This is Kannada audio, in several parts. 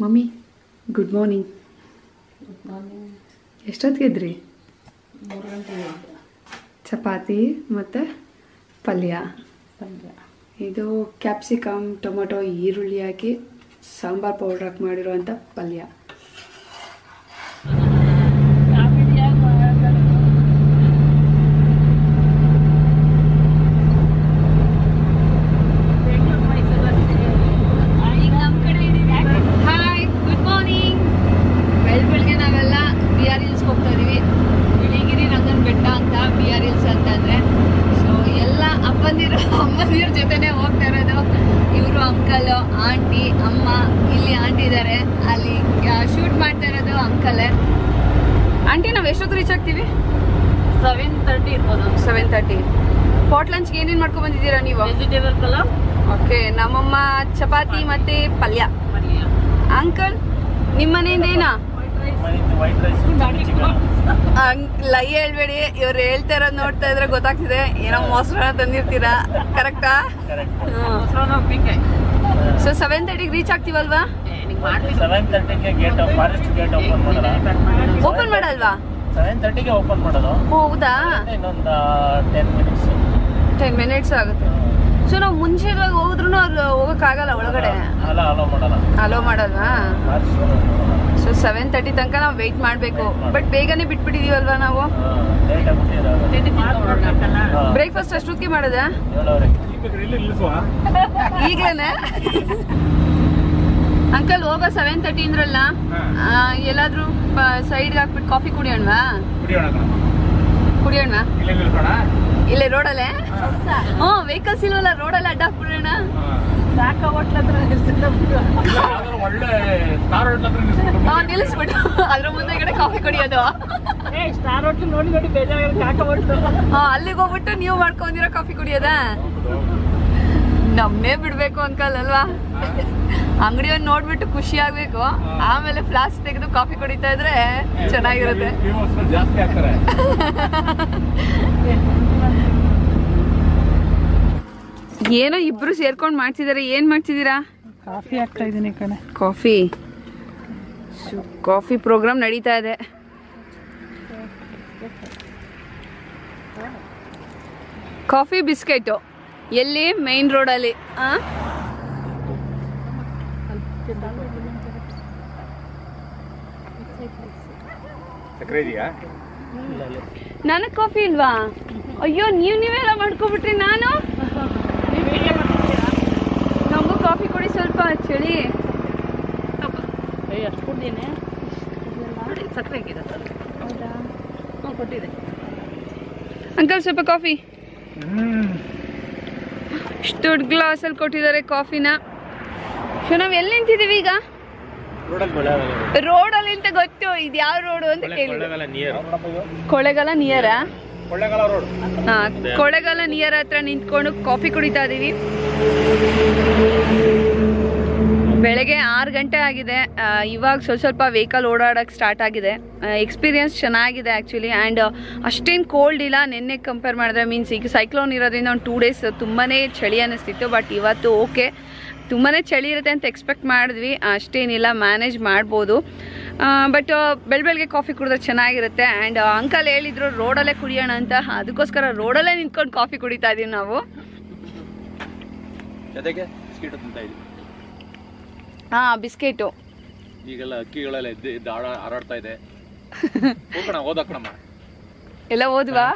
Mummy good morning. ಎಷ್ಟೊತ್ತಿಗೆದ್ರಿ? 3 ಗಂಟೆಗೆ. ಚಪಾತಿ ಮತ್ತು ಪಲ್ಯ. ಇದು ಕ್ಯಾಪ್ಸಿಕಮ್ ಟೊಮೊಟೊ ಈರುಳ್ಳಿ ಹಾಕಿ ಸಾಂಬಾರ್ ಪೌಡರ್ ಹಾಕಿ ಮಾಡಿರೋವಂಥ ಪಲ್ಯ. ಅಮ್ಮಂದಿರ ಜೊತೆನೆ ಹೋಗ್ತಾ ಇರೋದು. ಇವರು ಅಂಕಲ್ ಆಂಟಿ ಅಮ್ಮ, ಇಲ್ಲಿ ಆಂಟಿ ಇದ್ದಾರೆ, ಅಲ್ಲಿ ಶೂಟ್ ಮಾಡ್ತಾ ಇರೋದು ಅಂಕಲೇ. ಆಂಟಿ ನಾವು ಎಷ್ಟೊತ್ತು ರೀಚ್ ಆಗ್ತೀವಿ? 7:30 ಇರ್ಬೋದು. 7:30. ಪಾಟ್ ಲಂಚ್ಗೆ ಏನೇನು ಮಾಡ್ಕೊಂಡು ಬಂದಿದ್ದೀರಾ ನೀವು? ವೆಜಿಟೇಬಲ್ ಪಲಾವ್. ಓಕೆ, ನಮ್ಮಮ್ಮ ಚಪಾತಿ ಮತ್ತೆ ಪಲ್ಯ. ಅಂಕಲ್ ನಿಮ್ಮ ಮನೆಯಿಂದ ಏನಾ? ಲೈ ಹೇಳ್ಬೇಡಿ, ಇವ್ರು ಹೇಳ್ತಾ ಇರೋದು ನೋಡ್ತಾ ಇದ್ರೆ ಗೊತ್ತಾಗ್ತಿದೆ ಏನೋ ಮೊಸರನ್ನ ತಂದಿರ್ತೀರಾ. ಕರೆಕ್ಟಾ? ಸೊ 7:30 ರೀಚ್ ಆಗ್ತೀವಲ್ವಾ? 7:30ಗೆ ಗೇಟ್ ಫಾರೆಸ್ಟ್ ಗೇಟ್ ಓಪನ್ ಮಾಡಲ್ವಾ? 7:30ಗೆ ಓಪನ್ ಮಾಡೋದು. ಹೌದಾ? ಇನ್ನೊಂದು 10 ಮಿನಿಟ್ಸ್ ಆಗುತ್ತೆ. ಸೊ ನಾವು ಮುಂಚೆದಾಗ ಹೋದ್ರೂ ಅವ್ರು ಹೋಗಕ್ಕಾಗಲ್ಲ ಒಳಗಡೆ? ಅಲೋ ಮಾಡಲ್ವಾ? ಸೊ 7:30 ತನಕ ನಾವು ವೆಯ್ಟ್ ಮಾಡಬೇಕು. ಬಟ್ ಬೇಗನೆ ಬಿಟ್ಬಿಟ್ಟಿದೀವಲ್ವಾ ನಾವು? ಬ್ರೇಕ್ಫಾಸ್ಟ್ ಅಷ್ಟೊತ್ತಿಗೆ ಮಾಡೋದಾ? ಈಗಲೇನೆ ಅಂಕಲ್ ಹೋಗೋ 7:30 ಅಂದ್ರಲ್ಲ, ಎಲ್ಲಾದ್ರೂ ಸೈಡ್ಗೆ ಹಾಕ್ಬಿಟ್ಟು ಕಾಫಿ ಕುಡಿಯೋಣವಾ? ಕುಡಿಯೋಣ ಇಲ್ಲೇ ರೋಡಲ್ಲೇ? ವೆಹಿಕಲ್ಸ್ ಇಲ್ವಲ್ಲ, ರೋಡಲ್ಲಿ ಅಡ್ಡ ಹಾಕ್ಬಿಡೋಣ. ನಿಲ್ಲಿಸ್ಬಿಟ್ಟು ಅದ್ರ ಮುಂದೆಗಡೆ ಕಾಫಿ ಕುಡಿಯೋದು. ಅಲ್ಲಿಗೆ ಹೋಗ್ಬಿಟ್ಟು ನೀವು ಮಾಡ್ಕೊಂಡಿರೋ ಕಾಫಿ ಕುಡಿಯೋದ? ನಮ್ನೇ ಬಿಡ್ಬೇಕು ಅಂಕಲ್ ಅಲ್ವಾ? ಅಂಗಡಿಯವ್ರು ನೋಡ್ಬಿಟ್ಟು ಖುಷಿ ಆಗ್ಬೇಕು, ಆಮೇಲೆ ಫ್ಲಾಸ್ಕ್ ತೆಗೆದು ಕಾಫಿ ಕುಡಿತಾ ಇದ್ರೆ ಚೆನ್ನಾಗಿರುತ್ತೆ. ಏನೋ ಇಬ್ರು ಸೇರ್ಕೊಂಡು ಮಾಡ್ತಿದಾರೆ. ಏನ್ ಮಾಡ್ತಿದ್ದೀರಾ? ಕಾಫಿ ಹಾಕ್ತಾ ಇದ್ದೀನಿ ಕಣೆ. ಕಾಫಿ ಪ್ರೋಗ್ರಾಮ್ ನಡೀತಾ ಇದೆ. ಕಾಫಿ ಬಿಸ್ಕೆಟ್ ಎಲ್ಲಿ? ಮೈನ್ ರೋಡಲ್ಲಿ. ನನಗೆ ಕಾಫಿ ಇಲ್ವಾ? ಅಯ್ಯೋ, ನೀವೆಲ್ಲ ಮಾಡ್ಕೊಬಿಟ್ರಿ. ನಾನು ನಮಗೂ ಕಾಫಿ ಕೊಡಿ ಸ್ವಲ್ಪ, ಚಳಿ. ಅಷ್ಟು ಕೊಡ್ತೀನಿ. ಸಕ್ಕರೆ ಹಾಕಿದೆ. ಹೌದಾ? ಕೊಟ್ಟಿದೆ ಅಂಕಲ್, ಸ್ವಲ್ಪ ಕಾಫಿ. ಇಷ್ಟು ದೊಡ್ಡ ಗ್ಲಾಸಲ್ಲಿ ಕೊಟ್ಟಿದ್ದಾರೆ ಕಾಫಿನ. ಸೊ ನಾವು ಎಲ್ಲಿ ನಿಂತಿದ್ದೀವಿ ಈಗ? ರೋಡಲ್ಲಿ ಅಂತ ಗೊತ್ತು. ಇದು ಯಾವ ರೋಡು ಅಂತ ಕೇಳಿ. ಕೊಳ್ಳೇಗಾಲ ನಿಯರಾ? ಕೊಳ್ಳೇಗಾಲ ನಿಯರ್ ಹತ್ರ ನಿಂತ್ಕೊಂಡು ಕಾಫಿ ಕುಡಿತಾ ಇದೀವಿ. ಬೆಳಗ್ಗೆ 6 ಗಂಟೆ ಆಗಿದೆ. ಇವಾಗ ಸ್ವಲ್ಪ ವೆಹಿಕಲ್ ಓಡಾಡಕ್ಕೆ ಸ್ಟಾರ್ಟ್ ಆಗಿದೆ. ಎಕ್ಸ್ಪೀರಿಯನ್ಸ್ ಚೆನ್ನಾಗಿದೆ ಆ್ಯಕ್ಚುಲಿ. ಆ್ಯಂಡ್ ಅಷ್ಟೇನು ಕೋಲ್ಡ್ ಇಲ್ಲ ನಿನ್ನೆ ಕಂಪೇರ್ ಮಾಡಿದ್ರೆ. ಮೀನ್ಸ್ ಈಗ ಸೈಕ್ಲೋನ್ ಇರೋದ್ರಿಂದ ಒಂದು 2 ಡೇಸ್ ತುಂಬಾ ಚಳಿ ಅನ್ನಿಸ್ತಿತ್ತು. ಬಟ್ ಇವತ್ತು ಓಕೆ, ತುಂಬಾ ಚಳಿ ಇರುತ್ತೆ ಅಂತ ಎಕ್ಸ್ಪೆಕ್ಟ್ ಮಾಡಿದ್ವಿ. ಅಷ್ಟೇನಿಲ್ಲ, ಮ್ಯಾನೇಜ್ ಮಾಡ್ಬೋದು. ಬಟ್ ಬೆಳಗ್ಗೆ ಕಾಫಿ ಕುಡಿದ್ರೆ ಚೆನ್ನಾಗಿರುತ್ತೆ. ಆ್ಯಂಡ್ ಅಂಕಲ್ ಹೇಳಿದ್ರು ರೋಡಲ್ಲೇ ಕುಡಿಯೋಣ ಅಂತ. ಅದಕ್ಕೋಸ್ಕರ ರೋಡಲ್ಲೇ ನಿಂತ್ಕೊಂಡು ಕಾಫಿ ಕುಡಿತಾ ಇದೀವಿ ನಾವು. ಬಿಸ್ಕೆಟು ಈಗೆಲ್ಲ ಅಕ್ಕಿಗಳೆಲ್ಲ ಹಾರಾಡ್ತಾ ಇದೆ. ಎಲ್ಲ ಓದ್ವಾ?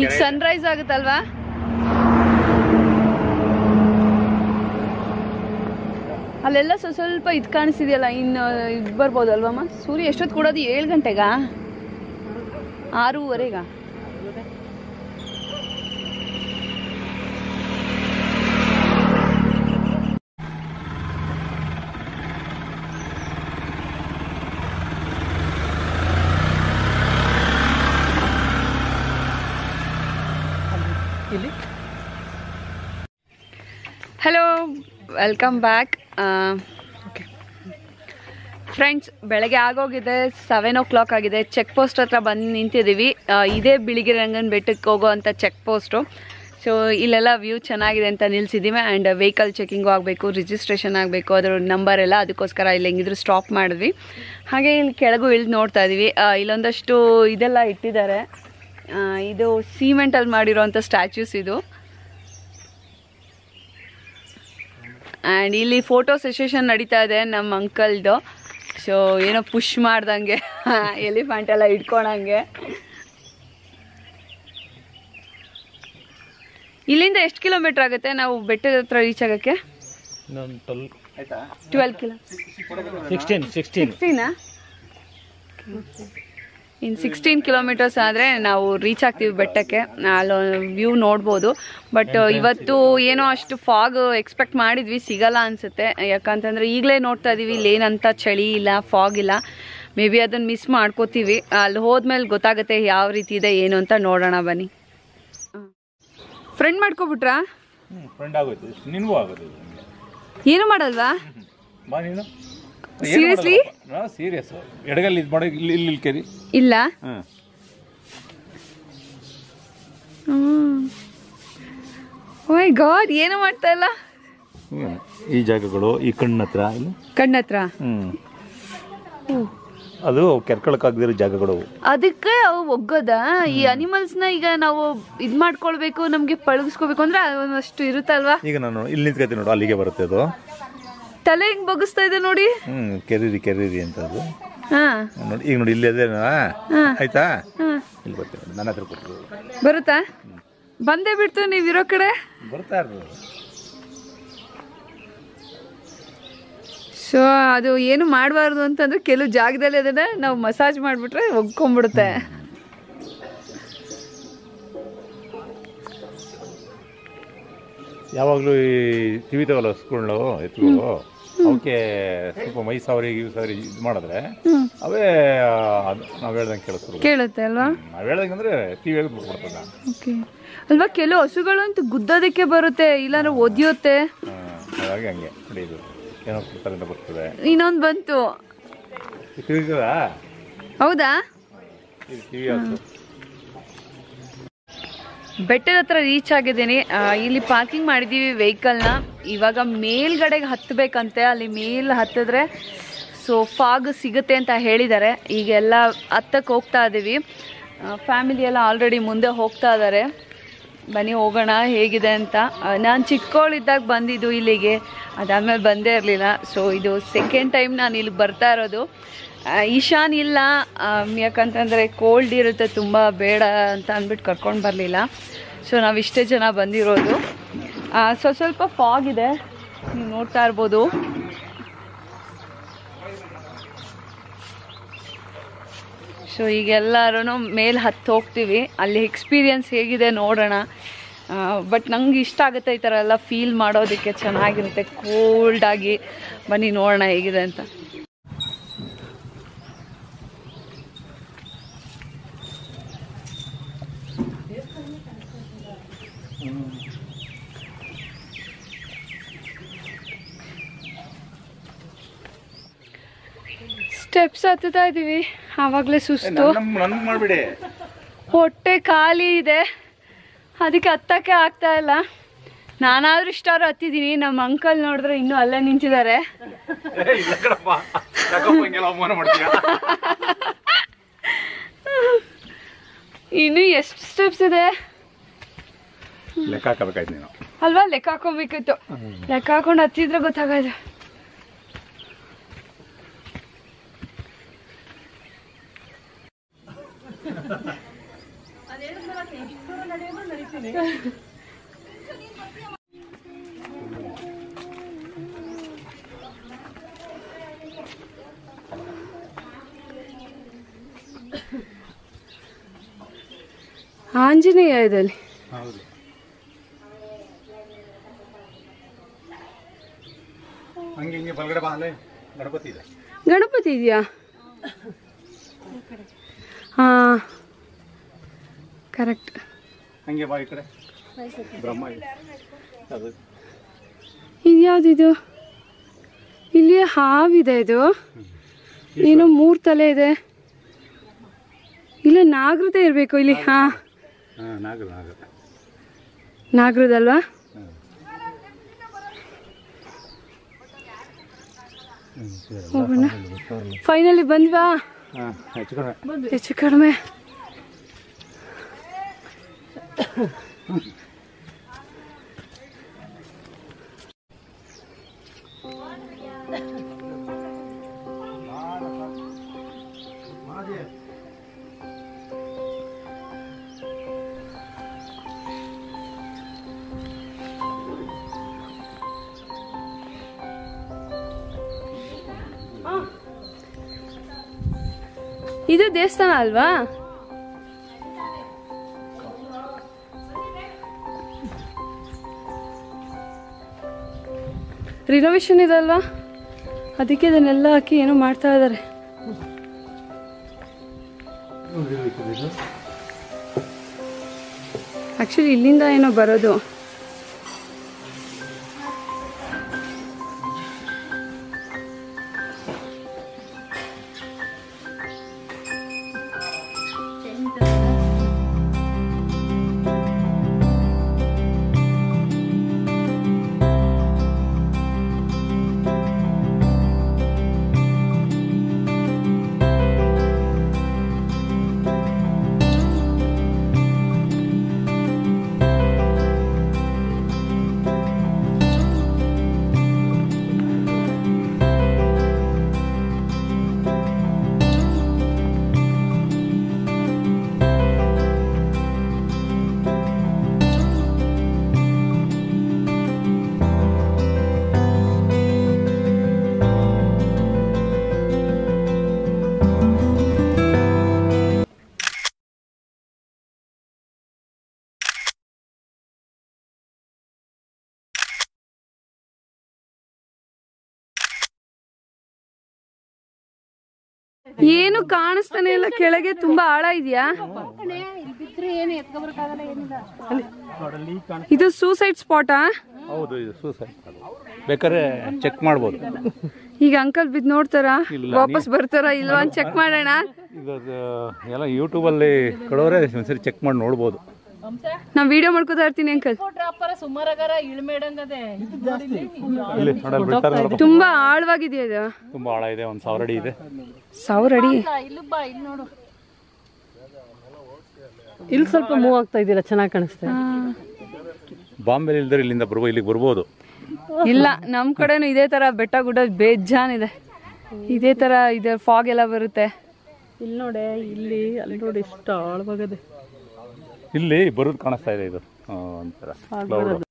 ಈಗ ಸನ್ರೈಸ್ ಆಗುತ್ತಲ್ವಾ? ಅಲ್ಲೆಲ್ಲ ಸ್ವಲ್ಪ ಇದು ಕಾಣಿಸ್ತಿದೆಯಲ್ಲ, ಇನ್ನು ಇದು ಬರ್ಬೋದಲ್ವಮ್ಮ? ಸೂರ್ಯ ಎಷ್ಟೊತ್ತು ಕೊಡೋದು? 7 ಗಂಟೆಗಾ? 6:15ಗಾ? ಇಲ್ಲಿ hello, welcome back. Okay friends, ಬೆಳಗ್ಗೆ ಆಗೋಗಿದೆ, 7 o'clock ಆಗಿದೆ. ಚೆಕ್ ಪೋಸ್ಟ್ ಹತ್ರ ಬಂದು ನಿಂತಿದ್ದೀವಿ. ಇದೇ ಬಿಳಿಗಿರಿರಂಗನ ಬೆಟ್ಟಕ್ಕೆ ಹೋಗೋವಂಥ ಚೆಕ್ ಪೋಸ್ಟು. ಸೊ ಇಲ್ಲೆಲ್ಲ ವ್ಯೂ ಚೆನ್ನಾಗಿದೆ ಅಂತ ನಿಲ್ಸಿದ್ದೀವಿ. ಆ್ಯಂಡ್ ವೆಹಿಕಲ್ ಚೆಕಿಂಗು ಆಗಬೇಕು, ರಿಜಿಸ್ಟ್ರೇಷನ್ ಆಗಬೇಕು, ಅದರ ನಂಬರ್ ಎಲ್ಲ, ಅದಕ್ಕೋಸ್ಕರ ಇಲ್ಲಿ ಹೆಂಗಿದ್ರು ಸ್ಟಾಪ್ ಮಾಡಿದ್ವಿ. ಹಾಗೆ ಇಲ್ಲಿ ಕೆಳಗೂ ಇಳಿದು ನೋಡ್ತಾ ಇದ್ದೀವಿ. ಇಲ್ಲೊಂದಷ್ಟು ಇದೆಲ್ಲ ಇಟ್ಟಿದ್ದಾರೆ. ಇದು ಸಿಮೆಂಟಲ್ಲಿ ಮಾಡಿರೋವಂಥ ಸ್ಟ್ಯಾಚ್ಯೂಸ್ ಇದು. ಆ್ಯಂಡ್ ಇಲ್ಲಿ ಫೋಟೋ ಸೆಷನ್ ನಡೀತಾ ಇದೆ ನಮ್ಮ ಅಂಕಲ್ದು. ಸೊ ಏನೋ ಪುಷ್ ಮಾಡ್ದಂಗೆ ಎಲಿಫೆಂಟ್ ಎಲ್ಲ ಇಟ್ಕೊಳಂಗೆ. ಇಲ್ಲಿಂದ ಎಷ್ಟು ಕಿಲೋಮೀಟರ್ ಆಗುತ್ತೆ ನಾವು ಬೆಟ್ಟದ ಹತ್ರ ರೀಚ್ ಆಗೋಕ್ಕೆ? 12 ಕಿಲೋಮೀಟರ್. 16 ಇನ್ನು 16 ಕಿಲೋಮೀಟರ್ಸ್ ಆದರೆ ನಾವು ರೀಚ್ ಆಗ್ತೀವಿ ಬೆಟ್ಟಕ್ಕೆ. ಅಲ್ಲಿ ವ್ಯೂ ನೋಡ್ಬೋದು. ಬಟ್ ಇವತ್ತು ಏನೋ ಅಷ್ಟು ಫಾಗ್ ಎಕ್ಸ್ಪೆಕ್ಟ್ ಮಾಡಿದ್ವಿ, ಸಿಗಲ್ಲ ಅನಿಸುತ್ತೆ. ಯಾಕಂತಂದರೆ ಈಗಲೇ ನೋಡ್ತಾ ಇದ್ದೀವಿ, ಇಲ್ಲೇನಂತ ಚಳಿ ಇಲ್ಲ, ಫಾಗ್ ಇಲ್ಲ. ಮೇ ಬಿ ಅದನ್ನು ಮಿಸ್ ಮಾಡ್ಕೋತೀವಿ. ಅಲ್ಲಿ ಹೋದ್ಮೇಲೆ ಗೊತ್ತಾಗುತ್ತೆ ಯಾವ ರೀತಿ ಇದೆ ಏನು ಅಂತ. ನೋಡೋಣ ಬನ್ನಿ. ಫ್ರೆಂಡ್ ಮಾಡ್ಕೊಬಿಟ್ರಾ? ಫ್ರೆಂಡ್ ಆಗೋಯ್ತು, ನಿನಗೂ ಆಗೋದು. ಏನು ಮಾಡಲ್ವಾ? ಬಾ ನೀನು. ಸೀರಿಯಸ್ಲಿ? ಸೀರಿಯಸ್. ಎಡಗಲ್ಲಿ ಇದು ಮಾಡಿ ಇಲ್ಲಿ ಕೇರಿ ಇಲ್ಲ. ಓಯ್ ಗಾಡ್, ಏನು ಮಾಡ್ತಾ ಇಲ್ಲ. ಈ ಜಾಗಗಳು ಈ ಕಣ್ಣತ್ರ ಕಣ್ಣತ್ರ ಅದು ಕೆರ್ಕೊಳಕ್ಕಾಗದಿರೋ ಜಾಗಗಳು. ಅದಕ್ಕೆ ಅವು ಒಗ್ಗದ. ಈ ಅನಿಮಲ್ಸ್ನ ಈಗ ನಾವು ಇದು ಮಾಡ್ಕೊಳ್ಬೇಕು, ನಮಗೆ ಪಳಗಿಸ್ಕೋಬೇಕು ಅಂದ್ರೆ ಅಷ್ಟು ಇರುತ್ತಲ್ವಾ. ಈಗ ನಾನು ಇಲ್ಲಿ ನಿಂತ್ಕೊತೀನಿ ನೋಡು, ಅಲ್ಲಿಗೆ ಬರುತ್ತೆ ಅದು. ತಲೆ ಹಿಂಗ್ ಬಗ್ಗಿಸ್ತಾ ಇದೆ ನೋಡಿ. ಕೆರೀರಿ ಅಂತ ಅದು. ನೋಡಿ ಈಗ ನೋಡಿ, ಇಲ್ಲಿ ಅದೇ ಆಯ್ತಾ. ಇಲ್ಲಿ ಬರ್ತೀನಿ, ನನ್ನ ಹತ್ರ ಕೊಟ್ಟರು. ಬರುತ್ತಾ? ಬಂದೇ ಬಿಡ್ತು ನೀವಿರೋ ಕಡೆ. ಬರ್ತಾ ಇರೋದು. ಸೊ ಅದು ಏನು ಮಾಡಬಾರ್ದು ಅಂತಂದ್ರೆ ಕೆಲವು ಜಾಗದಲ್ಲಿ ಅದನ್ನ ನಾವು ಮಸಾಜ್ ಮಾಡಿಬಿಟ್ರೆ ಒಗ್ಕೊಂಡ್ಬಿಡುತ್ತೆ. ಯಾವಾಗಲೂ ಈ ತಿವಿತಾವಲ್ಲ ಸ್ಕೂಲ್ಗಳು ಎತ್ತುಗಳು, ಅವಕ್ಕೆ ಸ್ವಲ್ಪ ಮೈ ಸಾವರಿ ಇದು ಮಾಡಿದ್ರೆ ಅವೇ ನಾವು ಹೇಳ್ದಂಗೆ ಕೇಳುತ್ತೆ ಅಲ್ವಾ? ನಾವು ಹೇಳ್ದಂಗೆ ಅಂದ್ರೆ ಟಿವಿಯಾಗ ಬಿಟ್ಬಿಡ್ತದ. ಓಕೆ ಅಲ್ವಾ? ಕೆಲವು ಹಸುಗಳು ಅಂತೂ ಗುದ್ದೋದಕ್ಕೆ ಬರುತ್ತೆ, ಇಲ್ಲಾಂದ್ರೆ ಒದಿಯುತ್ತೆ. ಹಾಗಾಗಿ ಹಂಗೆ ನೋಡಿ, ಇದು ಏನೋ ಕೊಡ್ತಾರೆ ಅಂತ ಬರ್ತದೆ. ಇನ್ನೊಂದು ಬಂತು. ಹೌದಾ? ಬೆಟ್ಟದ ಹತ್ರ ರೀಚ್ ಆಗಿದ್ದೀನಿ. ಇಲ್ಲಿ ಪಾರ್ಕಿಂಗ್ ಮಾಡಿದ್ದೀವಿ ವೆಹಿಕಲ್ನ. ಇವಾಗ ಮೇಲ್ಗಡೆಗೆ ಹತ್ತಬೇಕಂತೆ. ಅಲ್ಲಿ ಮೇಲ್ ಹತ್ತಿದ್ರೆ ಸೊ ಫಾಗ್ ಸಿಗುತ್ತೆ ಅಂತ ಹೇಳಿದ್ದಾರೆ. ಈಗೆಲ್ಲ ಹತ್ತಕ್ಕೆ ಹೋಗ್ತಾ ಇದ್ದೀವಿ. ಫ್ಯಾಮಿಲಿ ಎಲ್ಲ ಆಲ್ರೆಡಿ ಮುಂದೆ ಹೋಗ್ತಾ ಇದ್ದಾರೆ. ಬನ್ನಿ ಹೋಗೋಣ ಹೇಗಿದೆ ಅಂತ. ನಾನು ಚಿಕ್ಕವಳಿದ್ದಾಗ ಬಂದಿದ್ದು ಇಲ್ಲಿಗೆ, ಅದಾದಮೇಲೆ ಬಂದೇ ಇರಲಿಲ್ಲ. ಸೊ ಇದು ಸೆಕೆಂಡ್ ಟೈಮ್ ನಾನು ಇಲ್ಲಿಗೆ ಬರ್ತಾ ಇರೋದು. ಈಶಾನ್ ಇಲ್ಲ, ಯಾಕಂತಂದರೆ ಕೋಲ್ಡ್ ಇರುತ್ತೆ ತುಂಬ, ಬೇಡ ಅಂತ ಅಂದ್ಬಿಟ್ಟು ಕರ್ಕೊಂಡು ಬರಲಿಲ್ಲ. ಸೊ ನಾವು ಇಷ್ಟೇ ಜನ ಬಂದಿರೋದು. ಸ್ವಲ್ಪ ಫಾಗ್ ಇದೆ, ನೀವು ನೋಡ್ತಾ ಇರ್ಬೋದು. ಸೊ ಈಗೆಲ್ಲರೂ ಮೇಲೆ ಹತ್ತು ಹೋಗ್ತೀವಿ. ಅಲ್ಲಿ ಎಕ್ಸ್ಪೀರಿಯನ್ಸ್ ಹೇಗಿದೆ ನೋಡೋಣ. ಬಟ್ ನಂಗೆ ಇಷ್ಟ ಆಗುತ್ತೆ ಈ ಥರ ಎಲ್ಲ ಫೀಲ್ ಮಾಡೋದಕ್ಕೆ, ಚೆನ್ನಾಗಿರುತ್ತೆ ಕೋಲ್ಡಾಗಿ. ಬನ್ನಿ ನೋಡೋಣ ಹೇಗಿದೆ ಅಂತ. ಸ್ಟೆಪ್ಸ್ ಹತ್ತುತ್ತಾ ಇದ್ದೀವಿ, ಆವಾಗಲೇ ಸುಸ್ತು, ಹೊಟ್ಟೆ ಖಾಲಿ ಇದೆ, ಅದಕ್ಕೆ ಹತ್ತಕ್ಕೆ ಆಗ್ತಾ ಇಲ್ಲ. ನಾನಾದ್ರೂ ಇಷ್ಟಾದ್ರೂ ಹತ್ತಿದ್ದೀನಿ. ನಮ್ಮ ಅಂಕಲ್ ನೋಡಿದ್ರೆ ಇನ್ನೂ ಅಲ್ಲೇ ನಿಂತಿದ್ದಾರೆ. ಇನ್ನು ಎಷ್ಟು ಸ್ಟೆಪ್ಸ್ ಇದೆ ಲೆಕ್ಕ ಹಾಕಬೇಕಾಯ್ತು ನೀನು ಅಲ್ವಾ? ಲೆಕ್ಕ ಹಾಕೊಬೇಕಿತ್ತು. ಲೆಕ್ಕ ಹಾಕೊಂಡು ಹತ್ತಿದ್ರೆ ಗೊತ್ತಾಗೋದು. ಆಂಜನೇಯ ಇದಲ್ಲಿ ಗಣಪತಿ ಇದೆಯಾ? ಹಾ ಕರೆಕ್ಟ್. ಹಂಗೆ ಬಾ ಈ ಕಡೆ. ಇದ್ಯಾವ್ದಿದು? ಇಲ್ಲಿ ಹಾವಿದೆ. ಇದು ಏನೋ 3 ತಲೆ ಇದೆ. ಇಲ್ಲ ನಾಗರದೇ ಇರಬೇಕು ಇಲ್ಲಿ. ಹಾ, ನಾಗರದಲ್ವಾ? ಹೋಗೋಣ. ಫೈನಲಿ ಬಂದ್ವಾ? ಹೆಚ್ಚು ಕಡಿಮೆ. ಇದು ದೇವಸ್ಥಾನ ಅಲ್ವಾ? ರಿನೋವೇಷನ್ ಇದೆ ಅಲ್ವಾ, ಅದಕ್ಕೆ ಇದನ್ನೆಲ್ಲ ಹಾಕಿ ಏನೋ ಮಾಡ್ತಾ ಇದ್ದಾರೆ. ಆಕ್ಚುಲಿ ಇಲ್ಲಿಂದ ಏನೋ ಬರೋದು. ಏನು ಕಾಣಿಸ್ತಾನೆ ಇಲ್ಲ ಕೆಳಗೆ. ತುಂಬಾ ಆಳ ಇದೆಯಾ? ಇದು ಸೂಸೈಡ್ ಸ್ಪಾಟಾ? ಹೌದು, ಇದು ಸೂಸೈಡ್. ಬೇಕಾದ್ರೆ ಚೆಕ್ ಮಾಡ್ಬೋದು. ಈಗ ಅಂಕಲ್ ಬಿದ್ದು ನೋಡ್ತಾರಾ, ವಾಪಸ್ ಬರ್ತಾರಾ ಇಲ್ವಾ ಅಂತ ಚೆಕ್ ಮಾಡೋಣ. ಇದು ಎಲ್ಲ ಯೂಟ್ಯೂಬಲ್ಲಿ ಕೊಡೋರೆ ಒಂದ್ಸರಿ ಚೆಕ್ ಮಾಡಿ ನೋಡ್ಬೋದು. ನಾ ವಿಡಿಯೋ ಮಾಡ್ಕೋತಾ ಇರ್ತೀನಿ ಅಂಕಲ್. ತುಂಬಾ ಆಳವಾಗಿದೆಯಾ ಇದು? ತುಂಬಾ ಆಳ ಇದೆ, 1000 ಅಡಿ ಇದೆ. 1000 ಅಡಿ? ಇಲ್ಲಿ ಸ್ವಲ್ಪ ಮೂವ್ ಆಗ್ತಾ ಇದೀರಾ, ಚೆನ್ನಾಗಿ ಕಾಣಿಸ್ತಾ. ಬಾಂಬೆ ಇಲ್ದ್ರೆ ಇಲ್ಲಿಂದ ಇಲ್ಲಿಗೆ ಬರ್ಬೋದು. ಇಲ್ಲ, ನಮ್ ಕಡೆನೂ ಇದೇ ತರ ಬೆಟ್ಟ ಗುಡ್ಡ ಬೇಜಾನ್ ಇದೆ. ಇದೇ ತರ ಇದೆ, ಫಾಗ್ ಎಲ್ಲ ಬರುತ್ತೆ. ಇಲ್ಲಿ ನೋಡಿ, ಇಲ್ಲಿ ಅಲ್ಲಿ ನೋಡಿ ಎಷ್ಟು ಆಳವಾಗದೆ. ಇಲ್ಲಿ ಬರೋದು ಕಾಣಿಸ್ತಾ ಇದೆ. ಇದು ಒಂಥರ ಕ್ಲೌಡ್.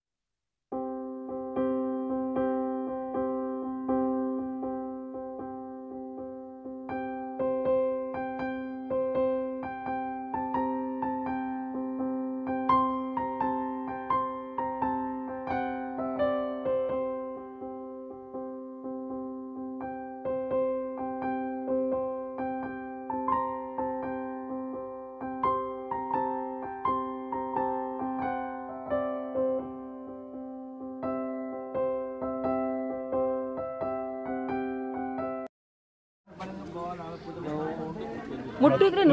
ಮುಟ್ಟಿದ್ರೆ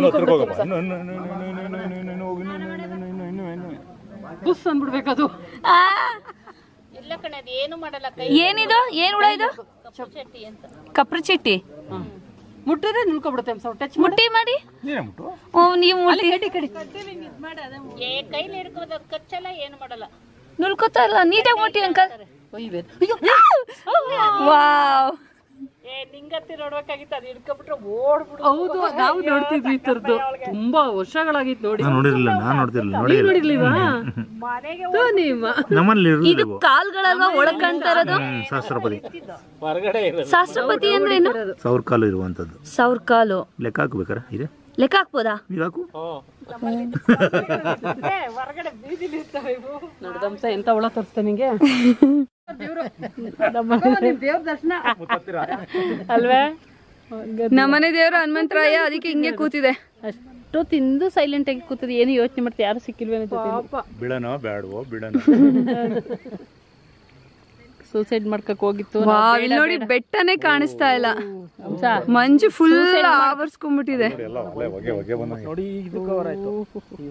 ಬುಸ್ ಅಂದ್ಬಿಡ್ಬೇಕದು. ಏನಿದು? ಏನ್ ಹುಳ ಇದು? ಕಪ್ರ ಚಟ್ಟಿ. ಮುಟ್ಟಿದ್ರೆ ನಿಲ್ಕೊಬಿಡುತ್ತೆ. ಟಚ್ ಮುಟ್ಟಿ ಮಾಡಿ. ನೀವು ನುಲ್ಕೋತಾ ಇಲ್ಲ, ನೀಟಾಗಿ ಮುಟ್ಟಿ ಅಂಕಲ್. ವಾವ್, ಹೌದು, ನಾವು ನೋಡ್ತಿದ್ವಿ ಈ ತರದ್ದು. ತುಂಬಾ ವರ್ಷಗಳಾಗಿತ್ತು ನೋಡಿ. ನೋಡಿರ್ಲಿಲ್ವಾ? ಇದು ಕಾಲ್ಗಳಲ್ವಾ ಒಳಗ್ ಕಾಣ್ತಾ ಇರೋದು? ಶಾಸ್ತ್ರಪತಿ ಅಂದ್ರೆ ಏನು? 1000 ಕಾಲು ಇರುವಂತದ್ದು. 1000 ಕಾಲು ಲೆಕ್ಕ ಹಾಕ್ಬೇಕಾರ? ಇದೆ ಲೆಕ್ಕ ಹಾಕ್ಬೋದಾ? ನೋಡ್ದಂಸ ಎಂತ ಒಳ ತೋರಿಸ್ತೆ ನಿಂಗೆ. ದೇವ್ರ ದರ್ಶನ ಅಲ್ವೇ? ನಮ್ಮನೆ ದೇವ್ರ ಹನುಮಂತರಾಯ, ಅದಕ್ಕೆ ಹಿಂಗೆ ಕೂತಿದೆ. ಇಷ್ಟೊತ್ತಿಂದು ಸೈಲೆಂಟ್ ಆಗಿ ಕೂತದ, ಏನು ಯೋಚನೆ ಮಾಡ್ತೀವಿ, ಯಾರು ಸಿಕ್ಕಿಲ್ವೇನೋ ಜೊತೆ. ಬಿಡನೋ ಬೇಡವೋ ಬಿಡನೋ. ಸೂಸೈಡ್ ಮಾಡ್ಕಕ್ ಹೋಗಿತ್ತು. ಇಲ್ಲಿ ನೋಡಿ ಬೆಟ್ಟನೇ ಕಾಣಿಸ್ತಾ ಇಲ್ಲ, ಮಂಜು ಫುಲ್ ಆವರ್ಸ್ಕೊಂಡ್ಬಿಟ್ಟಿದೆ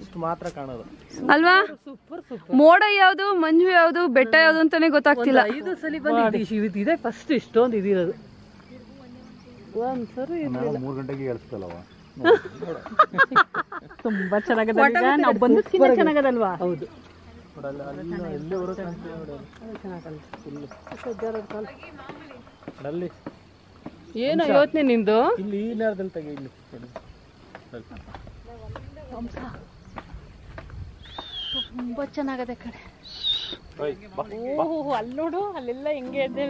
ಇಷ್ಟು ಮಾತ್ರ ಕಾಣೋದು ಅಲ್ವಾ. ಮೋಡ ಯಾವ್ದು ಮಂಜು ಯಾವ್ದು ಬೆಟ್ಟ ಯಾವ್ದು ಅಂತಾನೆ ಗೊತ್ತಾಗ್ತಿಲ್ಲ. 5 ಸಲ ಬಂದಿದ್ದು ಇದೇ ಫಸ್ಟ್ ಇಷ್ಟೊಂದು ಇದಿರೋದು. ಒಂದ್ಸರಿ 3 ಗಂಟೆಗೆ ಹೇಳ್ತಲ್ಲವ. ತುಂಬಾ ಚೆನ್ನಾಗದ, ನಾವು ಬಂದು ಚೆನ್ನಾಗದಲ್ವಾ. ಹೌದು, ಏನೋ ಯೋಚನೆ ನಿಂದು. ಇಲ್ಲಿ ಈ ನೇರದಲ್ಲಿ ತೆಗಿ, ಇಲ್ಲಿ ತುಂಬಾ ಚೆನ್ನಾಗದೆ ಕಡೆ. ಓಹೋ, ಅಲ್ಲಿ ನೋಡು, ಅಲ್ಲೆಲ್ಲ ಹೆಂಗೆ ಇದೆ.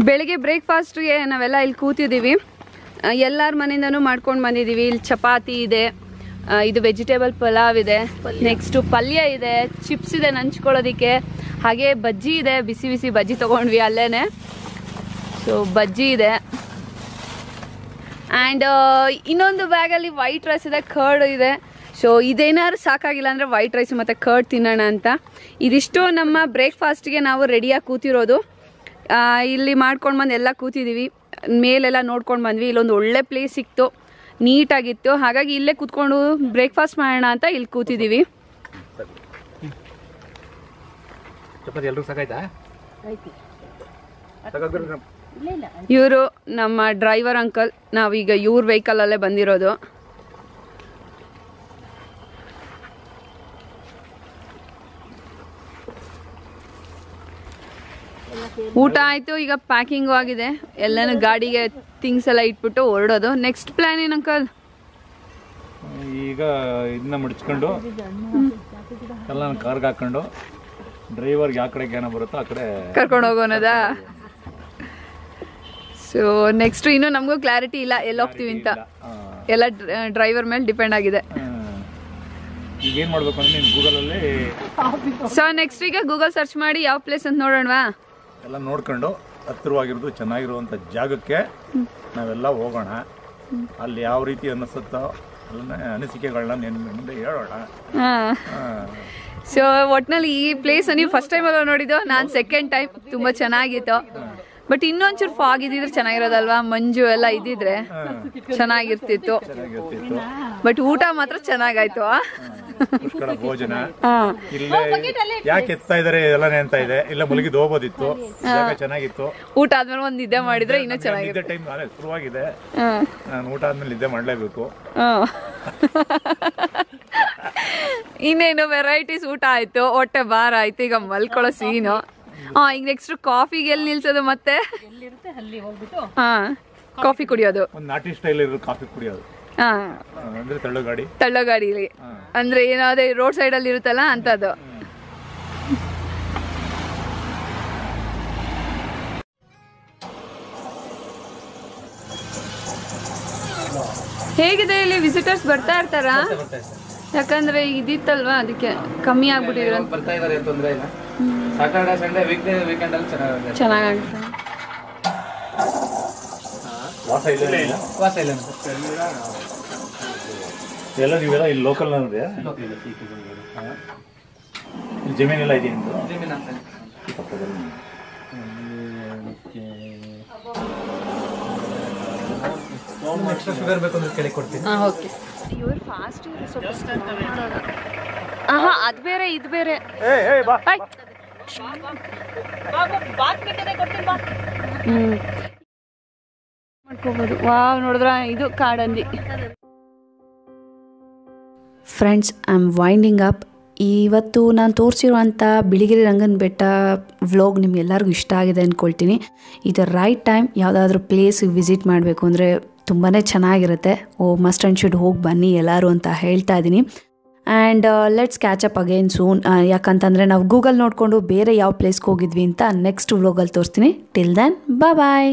ಬೆಳಿಗ್ಗೆ ಬ್ರೇಕ್ಫಾಸ್ಟ್ಗೆ ನಾವೆಲ್ಲ ಇಲ್ಲಿ ಕೂತಿದ್ದೀವಿ. ಎಲ್ಲರ ಮನೆಯಿಂದನೂ ಮಾಡ್ಕೊಂಡು ಬಂದಿದ್ದೀವಿ. ಇಲ್ಲಿ ಚಪಾತಿ ಇದೆ, ಇದು ವೆಜಿಟೇಬಲ್ ಪಲಾವ್ ಇದೆ, ನೆಕ್ಸ್ಟು ಪಲ್ಯ ಇದೆ, ಚಿಪ್ಸ್ ಇದೆ ನಂಚ್ಕೊಳ್ಳೋದಕ್ಕೆ, ಹಾಗೆ ಬಜ್ಜಿ ಇದೆ. ಬಿಸಿ ಬಿಸಿ ಬಜ್ಜಿ ತೊಗೊಂಡ್ವಿ ಅಲ್ಲೇ. ಸೊ ಬಜ್ಜಿ ಇದೆ. ಆ್ಯಂಡ್ ಇನ್ನೊಂದು ಬ್ಯಾಗಲ್ಲಿ ವೈಟ್ ರೈಸ್ ಇದೆ, ಕರ್ಡ್ ಇದೆ. ಸೊ ಇದೇನಾದ್ರು ಸಾಕಾಗಿಲ್ಲ ಅಂದರೆ ವೈಟ್ ರೈಸ್ ಮತ್ತು ಕರ್ಡ್ ತಿನ್ನೋಣ ಅಂತ. ಇದಿಷ್ಟು ನಮ್ಮ ಬ್ರೇಕ್ಫಾಸ್ಟ್ಗೆ ನಾವು ರೆಡಿಯಾಗಿ ಕೂತಿರೋದು. ಇಲ್ಲಿ ಮಾಡ್ಕೊಂಡು ಬಂದು ಎಲ್ಲ ಕೂತಿದ್ದೀವಿ. ಮೇಲೆಲ್ಲ ನೋಡ್ಕೊಂಡು ಬಂದ್ವಿ. ಇಲ್ಲೊಂದು ಒಳ್ಳೆ ಪ್ಲೇಸ್ ಸಿಕ್ತು, ನೀಟಾಗಿತ್ತು. ಹಾಗಾಗಿ ಇಲ್ಲೇ ಕೂತ್ಕೊಂಡು ಬ್ರೇಕ್ಫಾಸ್ಟ್ ಮಾಡೋಣ ಅಂತ ಇಲ್ಲಿ ಕೂತಿದ್ದೀವಿ. ಇವರು ನಮ್ಮ ಡ್ರೈವರ್ ಅಂಕಲ್. ನಾವೀಗ ಇವ್ರ ವೆಹಿಕಲಲ್ಲೇ ಬಂದಿರೋದು. ಊಟ ಆಯ್ತು, ಈಗ ಪ್ಯಾಕಿಂಗು ಆಗಿದೆ. ಎಲ್ಲನೂ ಗಾಡಿಗೆ ಥಿಂಗ್ಸ್ ಎಲ್ಲ ಇಟ್ಬಿಟ್ಟು ಹೊರಡೋದು. ನೆಕ್ಸ್ಟ್ ಪ್ಲಾನ್ ಏನು ಅಂಕಲ್? ಈಗ ಇದನ್ನ ಮುಡ್ಚ್ಕೊಂಡು ಎಲ್ಲ ಕಾರ್ಗೆ ಹಾಕೊಂಡು ಡ್ರೈವರ್ಗೆ ಯಾವ ಕಡೆಗೆ ಏನೋ ಬರುತ್ತೋ ಆ ಕಡೆ ಕರ್ಕೊಂಡು ಹೋಗೋಣದಾ? ಸೊ ನೆಕ್ಸ್ಟ್ ಇನ್ನೂ ನಮಗೂ ಕ್ಲಾರಿಟಿ ಇಲ್ಲ ಎಲ್ಲಿ ಹೋಗ್ತೀವಿ ಅಂತ. ಎಲ್ಲ ಡ್ರೈವರ್ ಮೇಲೆ ಡಿಪೆಂಡ್ ಆಗಿದೆ. ಈಗ ಏನು ಮಾಡಬೇಕು ಅಂದ್ರೆ ನೀನು ಗೂಗಲಲ್ಲಿ ಸೊ ನೆಕ್ಸ್ಟ್ ಈಗ ಗೂಗಲ್ ಸರ್ಚ್ ಮಾಡಿ ಯಾವ ಪ್ಲೇಸ್ ಅಂತ ನೋಡೋಣವಾ? ಎಲ್ಲ ನೋಡ್ಕೊಂಡು ಹತ್ತಿರವಾಗಿರೋದು ಚೆನ್ನಾಗಿರುವಂಥ ಜಾಗಕ್ಕೆ ನಾವೆಲ್ಲ ಹೋಗೋಣ. ಅಲ್ಲಿ ಯಾವ ರೀತಿ ಅನ್ನಿಸುತ್ತೋ ಅನಿಸಿಕೆಗಳನ್ನ ನಿನ್ನ ಮುಂದೆ ಹೇಳೋಣ. ಸೊ ಒಟ್ನಲ್ಲಿ ಈ ಪ್ಲೇಸ್ ನೀವು ಫಸ್ಟ್ ಟೈಮ್ ಅಲ್ಲ ನೋಡಿದ್ದು, ನಾನು ಸೆಕೆಂಡ್ ಟೈಮ್. ತುಂಬ ಚೆನ್ನಾಗಿತ್ತು. ಬಟ್ ಇನ್ನೊಂಚೂರು ಫಾಗ್ ಇದ್ದಿದ್ರೆ ಚೆನ್ನಾಗಿರೋದಲ್ವಾ, ಮಂಜು ಎಲ್ಲ ಇದ್ದಿದ್ರೆ ಚೆನ್ನಾಗಿರ್ತಿತ್ತು. ಬಟ್ ಊಟ ಮಾತ್ರ ಚೆನ್ನಾಗಾಯ್ತು. ಪುಷ್ಕಳ ಭೋಜನ ಇಲ್ಲೇ ಯಾಕೆ ಎತ್ತಾ ಇದಾರೆ ಎಲ್ಲ ನೆನ್ತಾ ಇದೆ. ಇಲ್ಲ ಮಲಗಿದ್ದು ಹೋಗೋದಿತ್ತು, ಚೆನ್ನಾಗಿತ್ತು. ಊಟ ಆದ್ಮೇಲೆ ಒಂದ್ ನಿದ್ದೆ ಮಾಡಿದ್ರೆ ಇನ್ನೂ ಚೆನ್ನಾಗಿದೆ. ಟೈಮ್ ಶುರುವಾಗಿದೆ, ನಾನು ಊಟ ಆದ್ಮೇಲೆ ನಿದ್ದೆ ಮಾಡ್ಲೇಬೇಕು. ಇನ್ನೇನು ವೆರೈಟೀಸ್ ಊಟ ಆಯ್ತು, ಹೊಟ್ಟೆ ಬಾರ ಆಯ್ತು. ಈಗ ಮಲ್ಕೊಳ್ಳೋ ಸೀನು. ಈಗ ನೆಕ್ಸ್ಟ್ ಕಾಫಿಗೆ ಎಲ್ಲಿ ನಿಲ್ಸೋದು ಮತ್ತೆ? ಕಾಫಿ ಕುಡಿಯೋದು, ಒಂದು ನಾಟಿ ಸ್ಟೈಲ್ ಇರೋ ಕಾಫಿ ಕುಡಿಯೋದು. ಅಂದ್ರೆ ತಳ್ಳಗಾಡಿಲಿ ಅಂದ್ರೆ ಏನಾದ್ರೆ ರೋಡ್ ಸೈಡ್ ಅಲ್ಲಿ ಇರುತ್ತಲ್ಲ ಅಂತದ್ದು. ಹೇಗಿದೆ ಇಲ್ಲಿ? ವಿಸಿಟರ್ಸ್ ಬರ್ತಾ ಇರ್ತಾರಾ? ಯಾಕಂದ್ರೆ ಇದಿತ್ತಲ್ವಾ, ಅದಕ್ಕೆ ಕಮ್ಮಿ ಆಗ್ಬಿಟ್ಟಿದ್ರು. ಬರ್ತಾ ಇದಾರೆ, ತೊಂದ್ರೆ ಇಲ್ಲ. ಸಾಟರ್ಡೆ ಸಂಡೇ ವೀಕೆಂಡ್ ಅಲ್ಲಿ ಚೆನ್ನಾಗುತ್ತೆ. ವಾಸ ಇಲ್ಲ ಎಲ್ಲ ನೀವೆಲ್ಲ ಇಲ್ಲಿ ಲೋಕಲ್ ಅಂದ್ರೆ ಜಮೀನೆಲ್ಲ ಇದೆ ಎಕ್ಸ್ಟ್ರಾ ಶುಗರ್ ಬೇಕು ಅಂದ್ರೆ ಕೇಳಿ ಕೊಡ್ತೀನಿ. ಇವ್ರು ಫಾಸ್ಟ್ ಅದ್ ಬೇರೆ ಇದು ಬೇರೆ. ಮಾಡ್ಕೋಬಹುದು. ವಾವ್, ನೋಡಿದ್ರ ಇದು ಕಾಡಂದಿ. Friends, I am winding up. ಇವತ್ತು ನಾನು ತೋರಿಸಿರುವಂಥ ಬಿಳಿಗಿರಿ ರಂಗನ ಬೆಟ್ಟ ವ್ಲಾಗ್ ನಿಮ್ಗೆಲ್ಲರಿಗೂ ಇಷ್ಟ ಆಗಿದೆ ಅಂದ್ಕೊಳ್ತೀನಿ. ಇದು ರೈಟ್ ಟೈಮ್. ಯಾವುದಾದ್ರೂ ಪ್ಲೇಸ್ ವಿಸಿಟ್ ಮಾಡಬೇಕು ಅಂದರೆ ತುಂಬಾ ಚೆನ್ನಾಗಿರುತ್ತೆ. ಮಸ್ಟ್ ಆ್ಯಂಡ್ ಶುಡ್ ಹೋಗಿ ಬನ್ನಿ ಎಲ್ಲರೂ ಅಂತ ಹೇಳ್ತಾ ಇದ್ದೀನಿ. And let's catch up again soon. ಯಾಕಂತಂದರೆ ನಾವು ಗೂಗಲ್ ನೋಡಿಕೊಂಡು ಬೇರೆ ಯಾವ ಪ್ಲೇಸ್ಗೆ ಹೋಗಿದ್ವಿ ಅಂತ ನೆಕ್ಸ್ಟ್ ವ್ಲಾಗಲ್ಲಿ ತೋರಿಸ್ತೀನಿ. ಟಿಲ್ ದೆನ್ ಬಾಯ್.